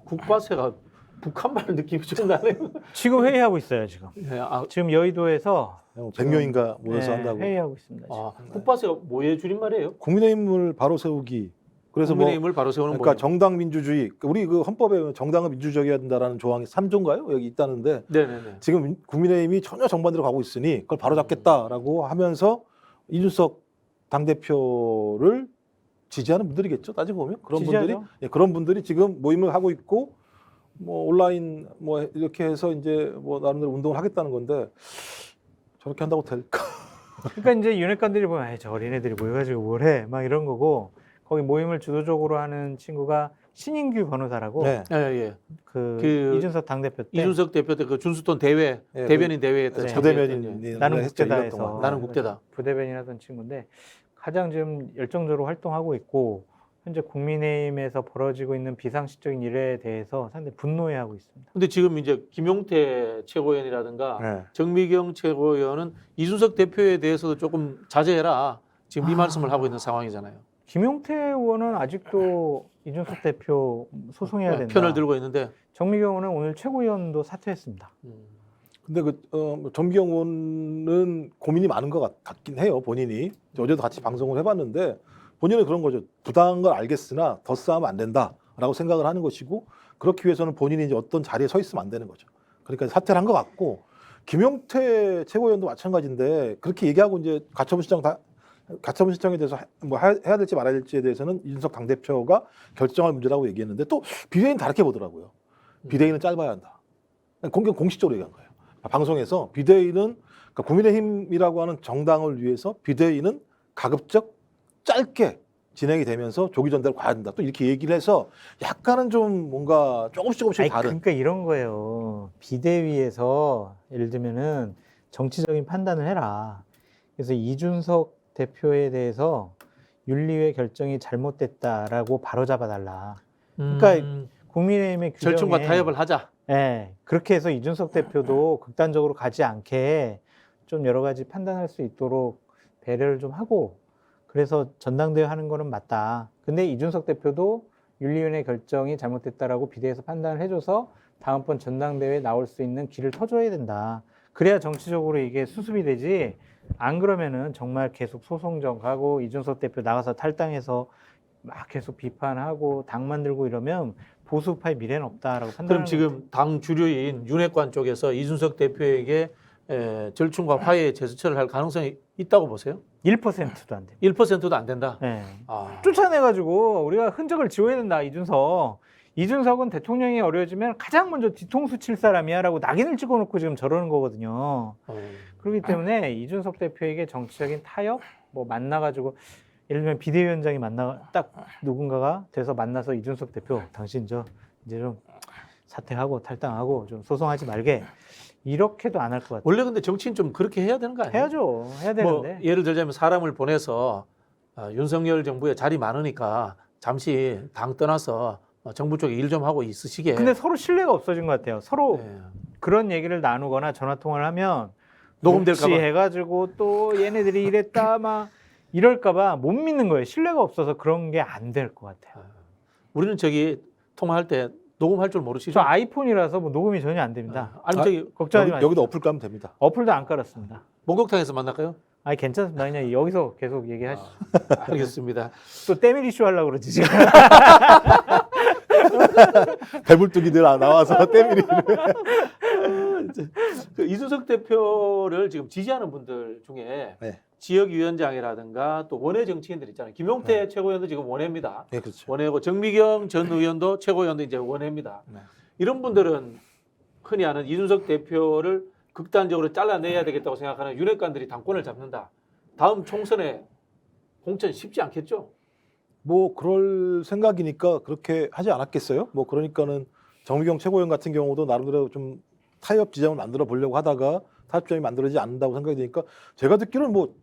국바세가 북한말 느낌이 좀 나네요. 지금 회의하고 있어요, 지금. 네, 지금 여의도에서 100명인가 모여서 네, 한다고. 회의하고 있습니다. 지금. 국바세가 뭐의 줄임말이에요? 국민의힘을 바로 세우기. 그래서 국민의힘을 바로 세우는 그러니까 거예요. 정당 민주주의. 우리 그 헌법에 정당은 민주적이어야 된다라는 조항이 3조인가요? 여기 있다는데 네네네. 지금 국민의힘이 전혀 정반대로 가고 있으니 그걸 바로 잡겠다라고 하면서 이준석 당대표를 지지하는 분들이겠죠. 따지고 보면 지지하죠. 그런 분들이 지금 모임을 하고 있고 뭐 온라인 뭐 이렇게 해서 이제 뭐 나름대로 운동을 하겠다는 건데 저렇게 한다고 될까? 그러니까 이제 윤핵관들이 보면 아이, 저 어린애들이 모여가지고 뭘 해? 막 이런 거고 거기 모임을 주도적으로 하는 친구가 신인규 변호사라고 네. 예, 예. 그 이준석 당대표 때 이준석 대표 때 그 준수돈 대회 예, 대변인 대회 했던 네. 부대변인 나는 국대다에서 나는 국대다. 부대변인 하던 친구인데 가장 지금 열정적으로 활동하고 있고 현재 국민의힘에서 벌어지고 있는 비상식적인 일에 대해서 상당히 분노해하고 있습니다. 근데 지금 이제 김용태 최고위원이라든가 네. 정미경 최고위원은 이준석 대표에 대해서도 조금 자제해라. 지금 이 말씀을 하고 있는 상황이잖아요. 김용태 의원은 아직도 이준석 대표 소송해야 된다. 편을 들고 있는데. 정미경 의원은 오늘 최고위원도 사퇴했습니다. 근데 정기영 의원은 고민이 많은 것 같긴 해요. 본인이 어제도 같이 방송을 해봤는데 본인은 그런 거죠. 부당한 걸 알겠으나 더 싸우면 안 된다라고 생각을 하는 것이고 그렇기 위해서는 본인이 이제 어떤 자리에 서 있으면 안 되는 거죠. 그러니까 사퇴를 한 것 같고 김용태 최고위원도 마찬가지인데 그렇게 얘기하고 이제 가처분 신청에 대해서 뭐 해야 될지 말아야 될지에 대해서는 이준석 당대표가 결정할 문제라고 얘기했는데 또 비대위는 다르게 보더라고요. 비대위는 짧아야 한다. 공식적으로 얘기한 거예요. 방송에서 비대위는 그러니까 국민의힘이라고 하는 정당을 위해서 비대위는 가급적 짧게 진행이 되면서 조기 전대로 가야 된다. 또 이렇게 얘기를 해서 약간은 좀 뭔가 조금씩 다른. 그러니까 이런 거예요. 비대위에서 예를 들면은 정치적인 판단을 해라. 그래서 이준석 대표에 대해서 윤리위 결정이 잘못됐다라고 바로잡아달라. 그러니까 국민의힘의 규정에 절충과 타협을 하자. 네, 그렇게 해서 이준석 대표도 극단적으로 가지 않게 좀 여러 가지 판단할 수 있도록 배려를 좀 하고 그래서 전당대회 하는 거는 맞다. 근데 이준석 대표도 윤리위원회 결정이 잘못됐다라고 비대위에서 판단을 해줘서 다음번 전당대회에 나올 수 있는 길을 터줘야 된다. 그래야 정치적으로 이게 수습이 되지. 안 그러면은 정말 계속 소송전 가고 이준석 대표 나가서 탈당해서 막 계속 비판하고 당 만들고 이러면 보수파의 미래는 없다라고 판단하는 그럼 지금 당 주류인 윤핵관 쪽에서 이준석 대표에게 절충과 화해의 제스처를 할 가능성이 있다고 보세요? 1%도 안 돼요. 1%도 안 된다. 네. 아. 쫓아내가지고 우리가 흔적을 지워야 된다. 이준석은 대통령이 어려워지면 가장 먼저 뒤통수 칠 사람이야라고 낙인을 찍어놓고 지금 저러는 거거든요. 그렇기 때문에 이준석 대표에게 정치적인 타협 뭐 만나가지고 예를 들면 비대위원장이 딱 누군가가 돼서 만나서 이준석 대표 당신 이제 좀 사퇴하고 탈당하고 좀 소송하지 말게 이렇게도 안 할 것 같아요. 원래 근데 정치인 좀 그렇게 해야 되는 거 아니에요? 해야죠. 해야 되는데. 뭐 예를 들자면 사람을 보내서 윤석열 정부에 자리 많으니까 잠시 당 떠나서 정부 쪽에 일 좀 하고 있으시게. 근데 서로 신뢰가 없어진 것 같아요. 서로 네. 그런 얘기를 나누거나 전화 통화를 하면 녹음될까 봐. 해가지고 또 얘네들이 이랬다 막 이럴까봐 못 믿는 거예요. 신뢰가 없어서 그런 게 안 될 것 같아요. 우리는 통화할 때 녹음할 줄 모르시죠? 저 아이폰이라서 뭐 녹음이 전혀 안 됩니다. 아니 걱정하지 마세요. 여기도 어플 까면 됩니다. 어플도 안 깔았습니다. 목욕탕에서 만날까요? 아니 괜찮습니다. 그냥 여기서 계속 얘기하시죠. 알겠습니다. 또 때밀 이슈 하려고 그러지 지금. 배불뚝이들 나와서 때밀이. 그 이준석 대표를 지금 지지하는 분들 중에 네. 지역위원장이라든가 또 원외 정치인들 있잖아요. 김용태 최고위원도 지금 원외입니다. 네, 그렇죠. 원외고 정미경 전 의원도 최고위원도 이제 원외입니다. 네. 이런 분들은 흔히 아는 이준석 대표를 극단적으로 잘라내야 되겠다고 생각하는 윤핵관들이 당권을 잡는다. 다음 총선에 공천 쉽지 않겠죠? 뭐 그럴 생각이니까 그렇게 하지 않았겠어요? 뭐 그러니까는 정미경 최고위원 같은 경우도 나름대로 좀 타협 지점을 만들어 보려고 하다가 타협 지점이 만들어지지 않는다고 생각이 되니까 제가 듣기로는 뭐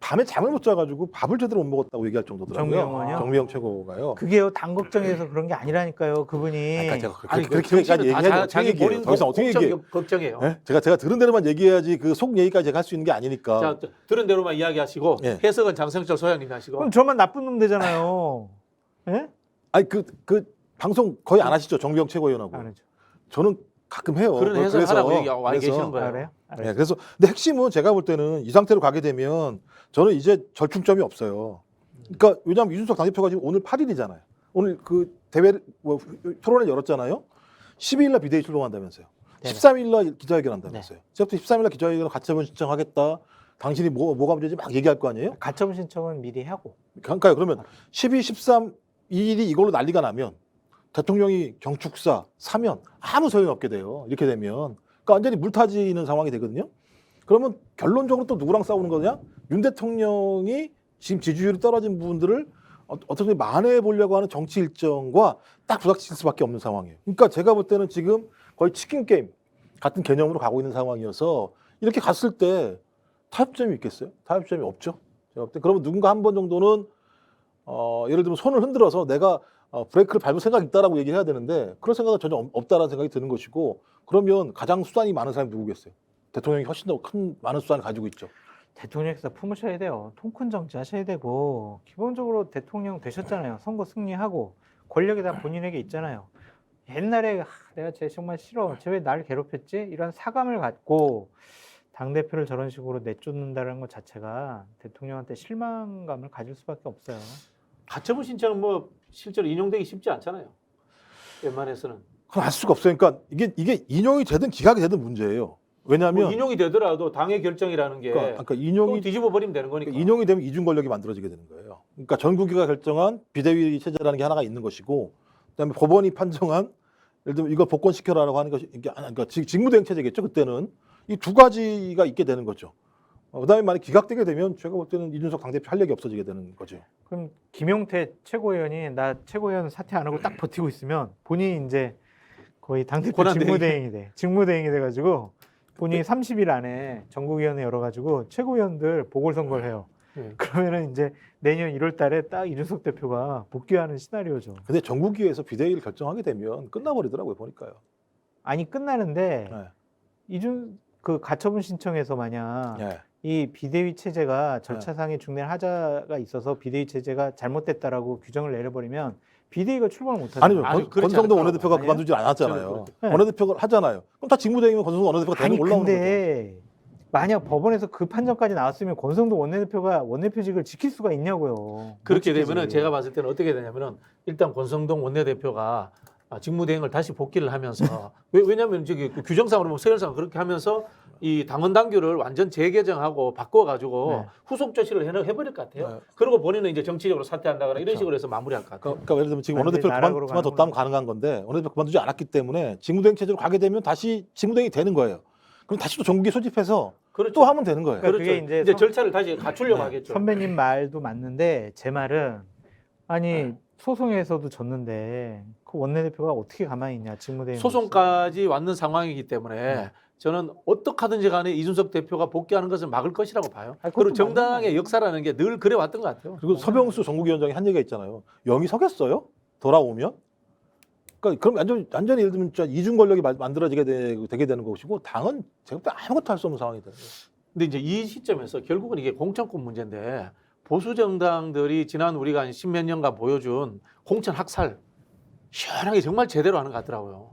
밤에 잠을 못 자가지고 밥을 제대로 못 먹었다고 얘기할 정도더라고요. 정미경 의원이요? 정미경 최고가요. 그게요 당 걱정해서 그런 게 아니라니까요. 그분이. 그러니까 제가 아니, 그렇게까지 얘기하지 자기 어떻게 얘기해요? 본인 더 이상 어떻게 얘기해요? 걱정이에요. 네? 제가 들은 대로만 얘기해야지 그 속 얘기까지 제가 할 수 있는 게 아니니까. 자, 들은 대로만 이야기하시고 예. 해석은 장성철 소장님이 하시고. 그럼 저만 나쁜 놈 되잖아요. 예? 아니 방송 거의 안 하시죠, 정비영 최고위원하고. 안 하죠. 저는 가끔 해요. 그런 해석하라고 얘기 와 계시는 거예요. 알아요? 알아요. 네, 그래서 근데 핵심은 제가 볼 때는 이 상태로 가게 되면 저는 이제 절충점이 없어요. 그러니까 왜냐하면 이준석 당대표가 지금 오늘 8일이잖아요. 오늘 그 대회 토론회 열었잖아요. 12일 날 비대위 출범한다면서요. 네네. 13일 날 기자회견 한다면서요. 제가부터 13일 날 기자회견 가처분 신청하겠다. 당신이 뭐가 문제인지 막 얘기할 거 아니에요? 가처분 신청은 미리 하고. 그러니까요. 그러면 12, 13, 2일이 이걸로 난리가 나면 대통령이 경축사, 사면 아무 소용이 없게 돼요. 이렇게 되면. 그러니까 완전히 물타지는 상황이 되거든요. 그러면 결론적으로 또 누구랑 싸우는 거냐? 윤 대통령이 지금 지지율이 떨어진 부분들을 어떻게 만회해 보려고 하는 정치 일정과 딱 부닥칠 수밖에 없는 상황이에요. 그러니까 제가 볼 때는 지금 거의 치킨 게임 같은 개념으로 가고 있는 상황이어서 이렇게 갔을 때 타협점이 있겠어요? 타협점이 없죠. 제가 볼 때. 그러면 누군가 한 번 정도는 예를 들면 손을 흔들어서 내가 브레이크를 밟을 생각이 있다라고 얘기를 해야 되는데 그런 생각은 전혀 없다라는 생각이 드는 것이고 그러면 가장 수단이 많은 사람이 누구겠어요? 대통령이 훨씬 더 많은 수단을 가지고 있죠. 대통령께서 품으셔야 돼요. 통큰 정치 하셔야 되고 기본적으로 대통령 되셨잖아요. 선거 승리하고 권력이 다 본인에게 있잖아요. 옛날에 내가 쟤 정말 싫어. 쟤 왜 나를 괴롭혔지? 이런 사감을 갖고 당대표를 저런 식으로 내쫓는다는 것 자체가 대통령한테 실망감을 가질 수밖에 없어요. 가처분 신청은 뭐 실제로 인용되기 쉽지 않잖아요. 웬만해서는. 그럼 알 수가 없어요. 그러니까 이게 인용이 되든 기각이 되든 문제예요. 왜냐하면 뭐 인용이 되더라도 당의 결정이라는 게 그러니까 또 인용이 뒤집어 버리면 되는 거니까. 인용이 되면 이중 권력이 만들어지게 되는 거예요. 그러니까 전국위가 결정한 비대위 체제라는 게 하나가 있는 것이고, 그다음에 법원이 판정한 예를 들면 이걸 복권시켜라라고 하는 것이 이게 그러니까 직무대행 체제겠죠. 그때는 이 두 가지가 있게 되는 거죠. 그다음에 만약 기각되게 되면 제가 볼 때는 이준석 당대표 할 얘기 없어지게 되는 거죠. 그럼 김용태 최고위원이 나 최고위원 사퇴 안 하고 딱 버티고 있으면 본인이 이제 거의 당대표 권한대행이. 직무대행이 돼. 직무대행이 돼가지고 본인이 30일 안에 전국위원회 열어가지고 최고위원들 보궐선거를 해요. 그러면은 이제 내년 1월 달에 딱 이준석 대표가 복귀하는 시나리오죠. 근데 전국위에서 비대위를 결정하게 되면 끝나버리더라고요. 보니까요. 아니 끝나는데 네. 그 가처분 신청에서 만약 네. 이 비대위 체제가 절차상의 중대한 하자가 있어서 비대위 체제가 잘못됐다라고 규정을 내려버리면 비대위가 출범을 못하죠. 아니요. 아니, 그렇지 권성동 않을까요? 원내대표가 아니에요? 그만두질 않았잖아요. 저는 네. 원내대표가 하잖아요. 그럼 다 직무대행이면 권성동 원내대표가 대응 아니 올라오는 거죠. 근데 만약 법원에서 그 판정까지 나왔으면 권성동 원내대표가 원내표직을 지킬 수가 있냐고요. 그렇게 못 지키지. 되면은 제가 봤을 때는 어떻게 되냐면은 일단 권성동 원내대표가 직무대행을 다시 복귀를 하면서 왜냐하면 저기 그 규정상으로 뭐 서열상 그렇게 하면서 이 당원 당규를 완전 재개정하고 바꿔가지고 네. 후속 조치를 해버릴 것 같아요. 네. 그리고 본인은 이제 정치적으로 사퇴한다거나 이런 그렇죠. 식으로 해서 마무리할 것 같아요. 그러니까 예를 들면 지금 완전히 원내대표를 나락으로 그만뒀다면 가는 가능한 건데 원내대표 그만두지 않았기 때문에 직무대행 체제로 가게 되면 다시 직무대행이 되는 거예요. 그럼 다시 또 전국에 소집해서 그렇죠. 또 하면 되는 거예요. 그러니까 그렇죠. 그게 이제 이제 절차를 다시 갖추려고 네. 하겠죠. 선배님 말도 맞는데 제 말은 아니 소송에서도 졌는데 그 원내대표가 어떻게 가만히 있냐 직무대행 소송까지 왔는 상황이기 때문에 저는 어떻게 하든지 간에 이준석 대표가 복귀하는 것을 막을 것이라고 봐요. 아니, 그리고 그것도 정당의 맞는 역사라는 게 늘 그래 왔던 것 같아요. 그리고 서병수 전국위원장이 한 얘기가 있잖아요. 영이 서겠어요? 돌아오면? 그러니까 그럼 완전히 예를 들면 진짜 이중 권력이 만들어지게 되게 되는 것이고 당은 제가 볼 때 아무것도 할 수 없는 상황이 되는 거예요. 근데 이제 이 시점에서 결국은 이게 공천권 문제인데 보수 정당들이 지난 우리가 한 십몇 년간 보여준 공천 학살 시원하게 정말 제대로 하는 것 같더라고요.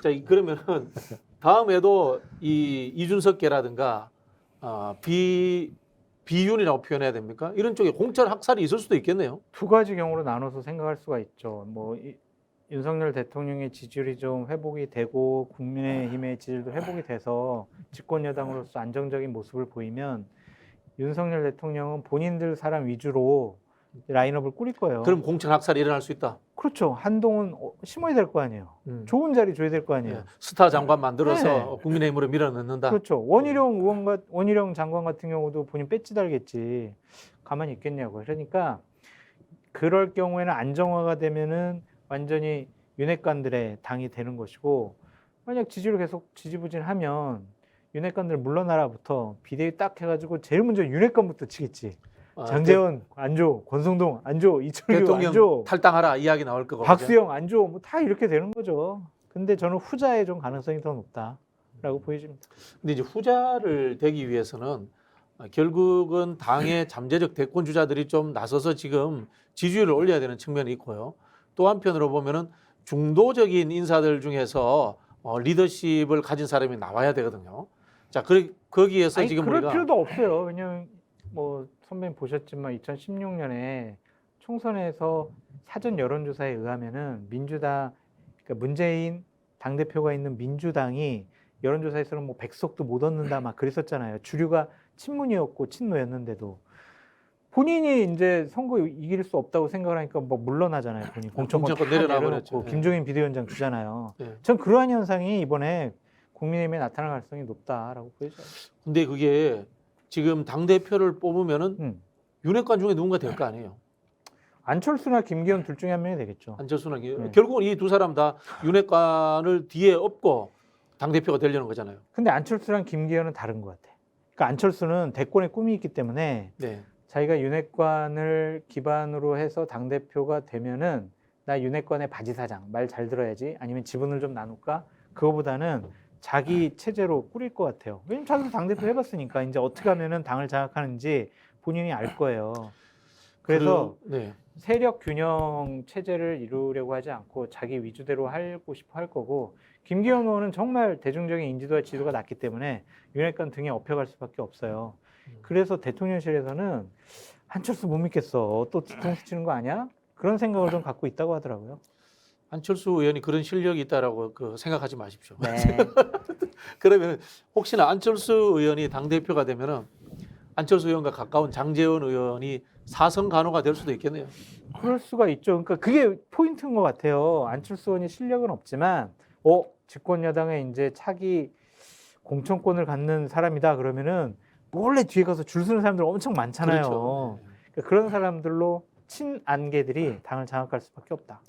자, 그러면은 다음에도 이 이준석계라든가 비윤이라고 표현해야 됩니까? 이런 쪽에 공천 학살이 있을 수도 있겠네요. 두 가지 경우로 나눠서 생각할 수가 있죠. 뭐 윤석열 대통령의 지지율이 좀 회복이 되고 국민의힘의 지지율도 회복이 돼서 집권 여당으로서 안정적인 모습을 보이면 윤석열 대통령은 본인들 사람 위주로 라인업을 꾸릴 거예요. 그럼 공천 학살이 일어날 수 있다. 그렇죠. 한동훈 심어야 될 거 아니에요. 좋은 자리 줘야 될 거 아니에요. 예, 스타 장관 만들어서 네. 국민의힘으로 밀어넣는다. 그렇죠. 원희룡 장관 같은 경우도 본인 배지 달겠지. 가만히 있겠냐고. 그러니까 그럴 경우에는 안정화가 되면은 완전히 윤핵관들의 당이 되는 것이고 만약 지지를 계속 지지부진하면 윤핵관들 물러나라부터 비대위 딱 해가지고 제일 먼저 윤핵관부터 치겠지. 장재원 안 줘, 권성동 안 줘, 이철규 안 대통령 줘, 탈당하라 이야기 나올 거고. 박수영 안 줘, 뭐 다 이렇게 되는 거죠. 근데 저는 후자의 좀 가능성이 더 높다라고 보여집니다. 근데 이제 후자를 되기 위해서는 결국은 당의 잠재적 대권 주자들이 좀 나서서 지금 지지율을 올려야 되는 측면이 있고요. 또 한편으로 보면은 중도적인 인사들 중에서 리더십을 가진 사람이 나와야 되거든요. 자, 거기에서 아니, 지금 그럴 우리가 필요도 없어요. 왜냐면 뭐 선배님 보셨지만 2016년에 총선에서 사전 여론조사에 의하면은 민주당, 그러니까 문재인 당대표가 있는 민주당이 여론조사에서는 뭐 100석도 못 얻는다 막 그랬었잖아요. 주류가 친문이었고 친노였는데도 본인이 이제 선거 이길 수 없다고 생각을 하니까 뭐 물러나잖아요. 본인 공천권 공천권 다 내려놔 내려놓고 버렸죠. 예. 김종인 비대위원장 주잖아요. 예. 전 그러한 현상이 이번에 국민의힘에 나타날 가능성이 높다라고 보여져요. 근데 그게 지금 당 대표를 뽑으면은 윤핵관 중에 누군가 될 거 아니에요. 안철수나 김기현 둘 중에 한 명이 되겠죠. 안철수나 네. 결국은 이 두 사람 다 윤핵관을 뒤에 업고 당 대표가 되려는 거잖아요. 근데 안철수랑 김기현은 다른 것 같아. 그러니까 안철수는 대권의 꿈이 있기 때문에 네. 자기가 윤핵관을 기반으로 해서 당대표가 되면은 나 윤핵관의 바지사장 말 잘 들어야지 아니면 지분을 좀 나눌까? 그거보다는 자기 체제로 꾸릴 것 같아요. 왜냐면 자기도 당대표 해봤으니까 이제 어떻게 하면은 당을 장악하는지 본인이 알 거예요. 그래서 네. 세력 균형 체제를 이루려고 하지 않고 자기 위주대로 하고 싶어 할 거고 김기현 의원은 정말 대중적인 인지도와 지도가 낮기 때문에 윤핵관 등에 업혀갈 수밖에 없어요. 그래서 대통령실에서는 한철수 못 믿겠어. 또 뒤통수 치는 거 아니야? 그런 생각을 좀 갖고 있다고 하더라고요. 안철수 의원이 그런 실력이 있다라고 생각하지 마십시오. 네. 그러면 혹시나 안철수 의원이 당 대표가 되면은 안철수 의원과 가까운 장제원 의원이 사선 간호가 될 수도 있겠네요. 그럴 수가 있죠. 그러니까 그게 포인트인 것 같아요. 안철수 의원이 실력은 없지만, 집권 여당에 이제 차기 공천권을 갖는 사람이다 그러면은 몰래 뒤에 가서 줄 서는 사람들 엄청 많잖아요. 그렇죠. 그러니까 그런 사람들로 친안개들이 당을 장악할 수밖에 없다.